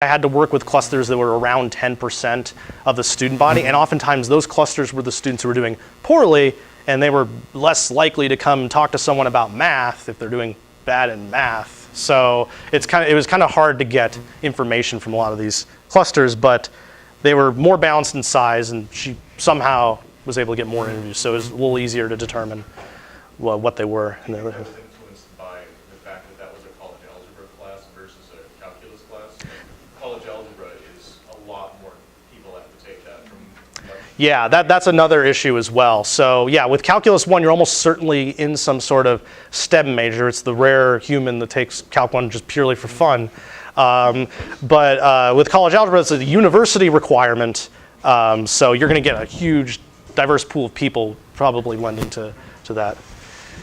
I had to work with clusters that were around 10% of the student body, and oftentimes those clusters were the students who were doing poorly, and they were less likely to come talk to someone about math if they're doing bad in math. So it was kind of hard to get information from a lot of these clusters, but they were more balanced in size, and she somehow was able to get more interviews, so it was a little easier to determine what they were. And that was influenced by the fact that that was a college algebra class versus a calculus class. College algebra is a lot more people have to take that from. Yeah, that's another issue as well. So yeah, with Calculus 1, you're almost certainly in some sort of STEM major. It's the rare human that takes Calc 1 just purely for fun. But with college algebra, it's a university requirement. So you're going to get a huge, diverse pool of people probably lending to that.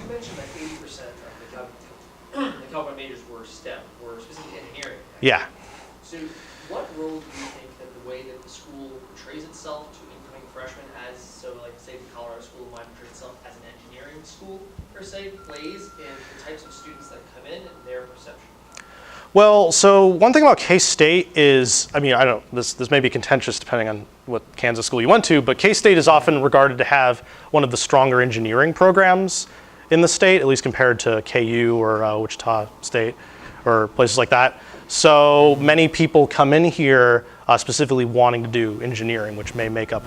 You mentioned that 80% of the Calc 1 majors were STEM, were specifically engineering. Yeah. So what role do you think that the way that the school portrays itself to incoming freshmen as, so like say the Colorado School might portray itself as an engineering school per se, plays in the types of students that come in and their perception? Well, so one thing about K-State is, I mean, I don't, this may be contentious depending on what Kansas school you went to, but K-State is often regarded to have one of the stronger engineering programs in the state, at least compared to KU or Wichita State or places like that. So many people come in here specifically wanting to do engineering, which may make up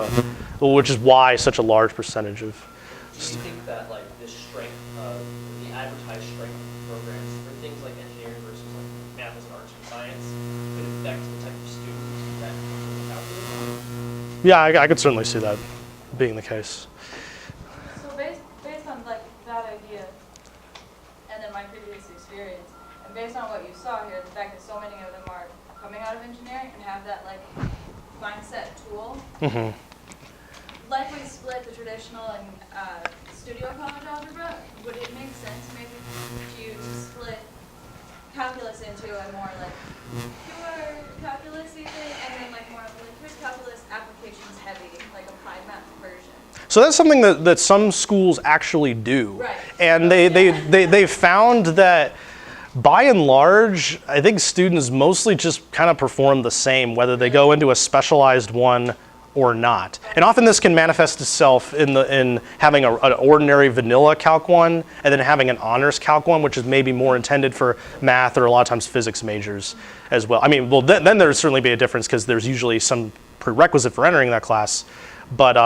which is why such a large percentage of. Do you think that like this strength of the advertised strength of programs for things like engineering versus like math and arts and science could affect the type of students that calculus? Yeah, I could certainly see that being the case. So based on like that idea, and then my previous experience, and based on what you saw here, the fact that so many of them are coming out of engineering and have that like mindset tool, like we split the traditional and studio college algebra, would it make sense maybe to you to split calculus into a more like pure calculus-y thing, and then like more of like here's calculus applications heavy, like applied math version? So that's something that some schools actually do. Right. And they've found that by and large, I think students mostly just kind of perform the same, whether they go into a specialized one or not. And often this can manifest itself in having an ordinary vanilla Calc 1 and then having an honors Calc 1, which is maybe more intended for math or a lot of times physics majors as well. I mean, well, then there'd certainly be a difference because there's usually some prerequisite for entering that class. But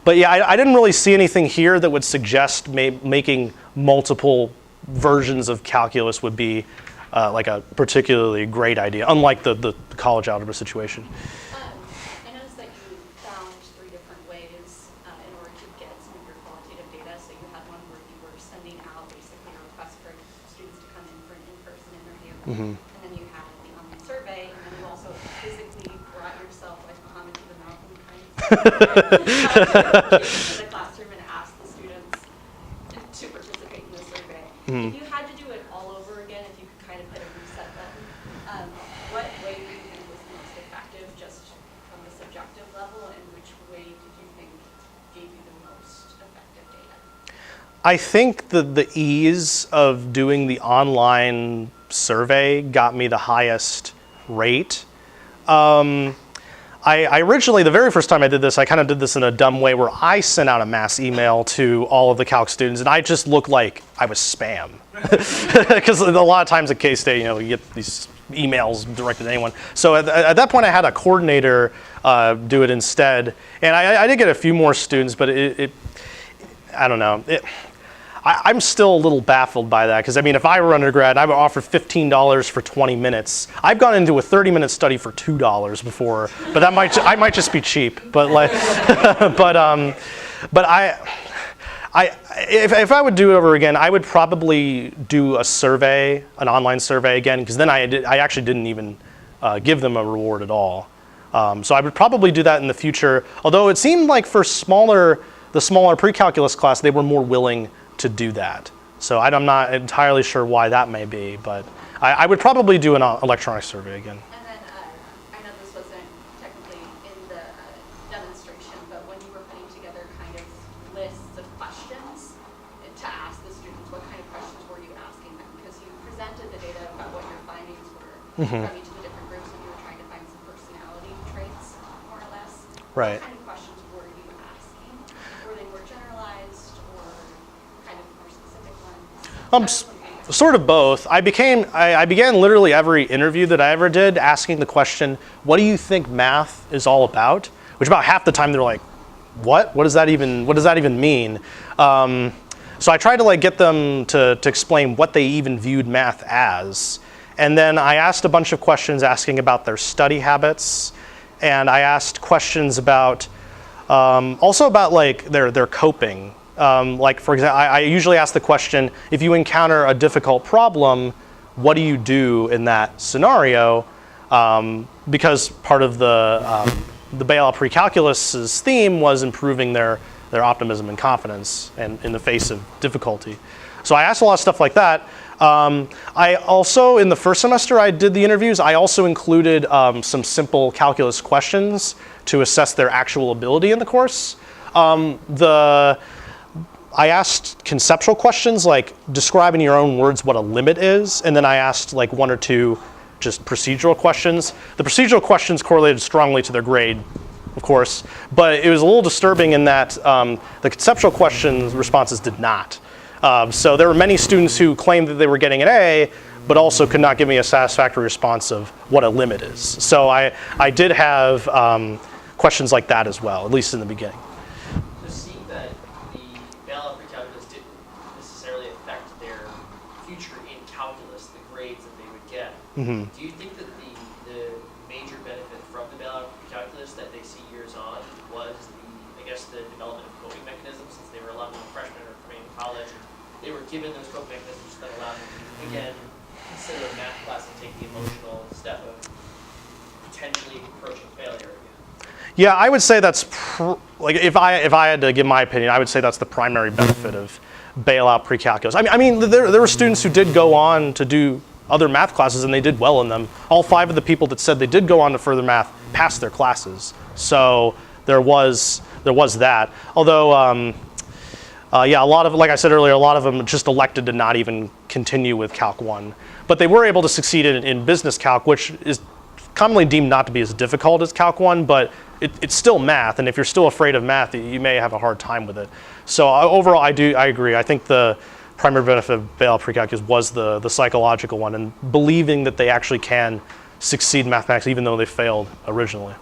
yeah, I didn't really see anything here that would suggest making multiple versions of calculus would be like a particularly great idea, unlike the college algebra situation. I noticed that you found 3 different ways in order to get some of your qualitative data. So you had one where you were sending out basically a request for students to come in for an in-person interview. And then you had the online survey, and then you also physically brought yourself like Muhammad to the mountain kind of in the classroom and asked the students to participate in the survey. If you had to do it all over again, if you could kind of hit a reset button, what way do you think was the most effective just from the subjective level, and which way did you think gave you the most effective data? I think the ease of doing the online survey got me the highest rate. I originally, the very first time I did this, I kind of did this in a dumb way where I sent out a mass email to all of the Calc students, and I just looked like I was spam. Because a lot of times at K-State, you get these emails directed to anyone. So at that point, I had a coordinator do it instead. And I did get a few more students, but I don't know. I'm still a little baffled by that, because I mean, if I were undergrad, I would offer $15 for 20 minutes. I've gone into a 30-minute study for $2 before, but I might just be cheap. But like, if I would do it over again, I would probably do a survey, an online survey again, because then I actually didn't even give them a reward at all. So I would probably do that in the future. Although it seemed like for the smaller pre-calculus class, they were more willing to do that. So I'm not entirely sure why that may be, but I would probably do an electronic survey again. And then I know this wasn't technically in the demonstration, but when you were putting together kind of lists of questions to ask the students, what kind of questions were you asking them? Because you presented the data about what your findings were from each of the different groups, and you were trying to Right. What kind of questions were you asking? Were they more generalized or kind of more specific ones? Sort of both. I began literally every interview that I ever did asking the question, what do you think math is all about? Which about half the time they're like, what? What does that even mean? So I tried to like get them to explain what they even viewed math as. And then I asked a bunch of questions asking about their study habits. And I asked questions about, also about like their coping. Like for example, I usually ask the question, if you encounter a difficult problem, what do you do in that scenario? Because part of the bailout pre-calculus's theme was improving their optimism and confidence and in the face of difficulty. So I asked a lot of stuff like that. I also, in the first semester I did the interviews, I also included some simple calculus questions to assess their actual ability in the course. I asked conceptual questions like describe in your own words what a limit is, and then I asked like one or two just procedural questions. The procedural questions correlated strongly to their grade, of course, but it was a little disturbing in that the conceptual questions responses did not. So there were many students who claimed that they were getting an A, but also could not give me a satisfactory response of what a limit is. So I did have questions like that as well, at least in the beginning. So seeing that the bailout pre-calculus didn't necessarily affect their future in calculus, the grades that they would get, Mm-hmm. do you think that the major benefit from the bailout pre-calculus that they see years on was the development of coping mechanisms, since they were a lot more freshmen or coming into college, they were given those coping mechanisms that allowed them to, again, consider a math class and take the emotional step of potentially approaching failure again? Yeah, I would say that's like if I had to give my opinion, I would say that's the primary benefit of bailout pre-calculus. I mean, there were students who did go on to do other math classes and they did well in them. All 5 of the people that said they did go on to further math passed their classes. So there was that. Although, yeah, a lot of, like I said earlier, a lot of them just elected to not even continue with Calc 1. But they were able to succeed in business calc, which is commonly deemed not to be as difficult as Calc 1, but it's still math, and if you're still afraid of math, you may have a hard time with it. So overall, I agree. I think the primary benefit of bailout pre-calculus was the psychological one, and believing that they actually can succeed in mathematics even though they failed originally.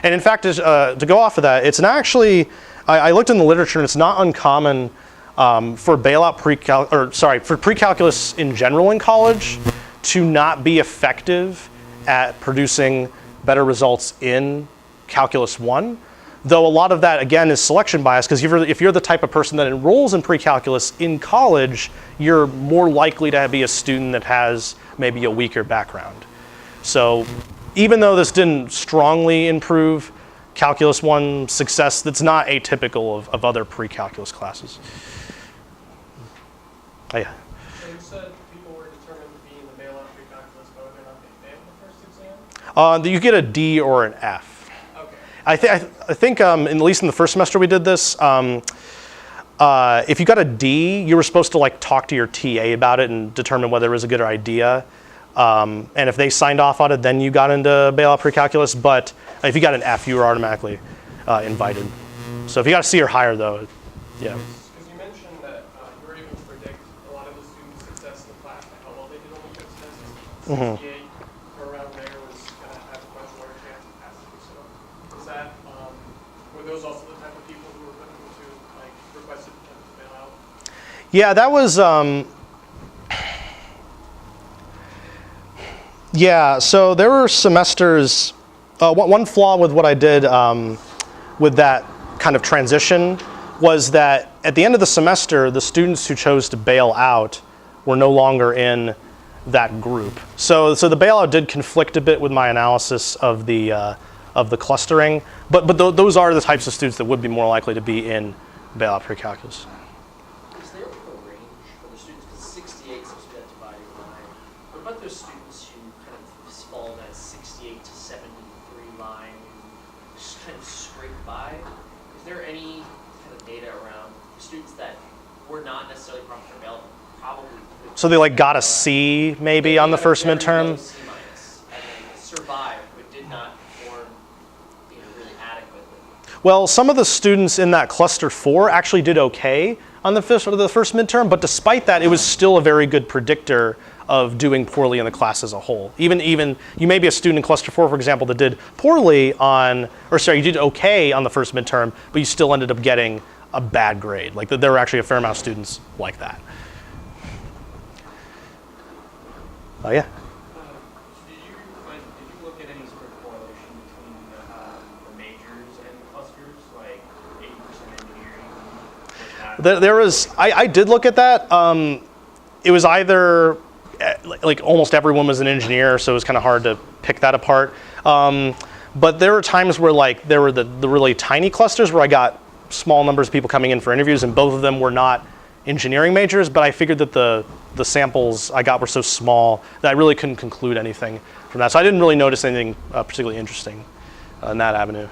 And in fact, to go off of that, it's not actually, I looked in the literature, and it's not uncommon for for pre-calculus in general in college to not be effective at producing better results in Calculus 1, though a lot of that, again, is selection bias, because if you're the type of person that enrolls in pre-calculus in college, you're more likely to be a student that has maybe a weaker background. So even though this didn't strongly improve Calculus 1 success, that's not atypical of other pre-calculus classes. Oh, yeah. So you said people were determined to be in the bailout pre-calculus, but whether or not they failed the first exam? You get a D or an F. Okay. I think at least in the first semester we did this. If you got a D, you were supposed to like talk to your TA about it and determine whether it was a good idea. And if they signed off on it, then you got into bailout pre-calculus. But if you got an F, you were automatically invited. So if you got a C or higher, though, yeah. Because you mentioned that you were able to predict a lot of the students' success in the class by how well they did on the test. Mhm. 68 or around there was going to have a much lower chance of passing. So is that, were those also the type of people who were put into, like, requested to bail out? Yeah, that was, yeah, so there were semesters, one flaw with what I did with that kind of transition was that at the end of the semester, the students who chose to bail out were no longer in that group. So the bailout did conflict a bit with my analysis of the clustering, but those are the types of students that would be more likely to be in bailout pre-calculus. Is there a range for the students? Because 68 seems to be that dividing line. What about those students who kind of fall in that 68 to 73 line, who just kind of scrape by? Is there any kind of data around the students that were not necessarily prompt for bailout, probably could? So they like got a C maybe on the first midterm? C minus, and then survived, but did not perform really adequately. Well, some of the students in that cluster 4 actually did okay on the first midterm, but despite that, it was still a very good predictor of doing poorly in the class as a whole. Even you may be a student in cluster 4, for example, that did poorly you did okay on the first midterm, but you still ended up getting a bad grade. Like there were actually a fair amount of students like that. Oh yeah. Did you look at any sort of correlation between the majors and clusters, like 80% engineering? There was, I did look at that. It was either, like almost everyone was an engineer, so it was kind of hard to pick that apart. But there were times where like there were the really tiny clusters where I got small numbers of people coming in for interviews, and both of them were not engineering majors, but I figured that the samples I got were so small that I really couldn't conclude anything from that. So I didn't really notice anything particularly interesting in that avenue.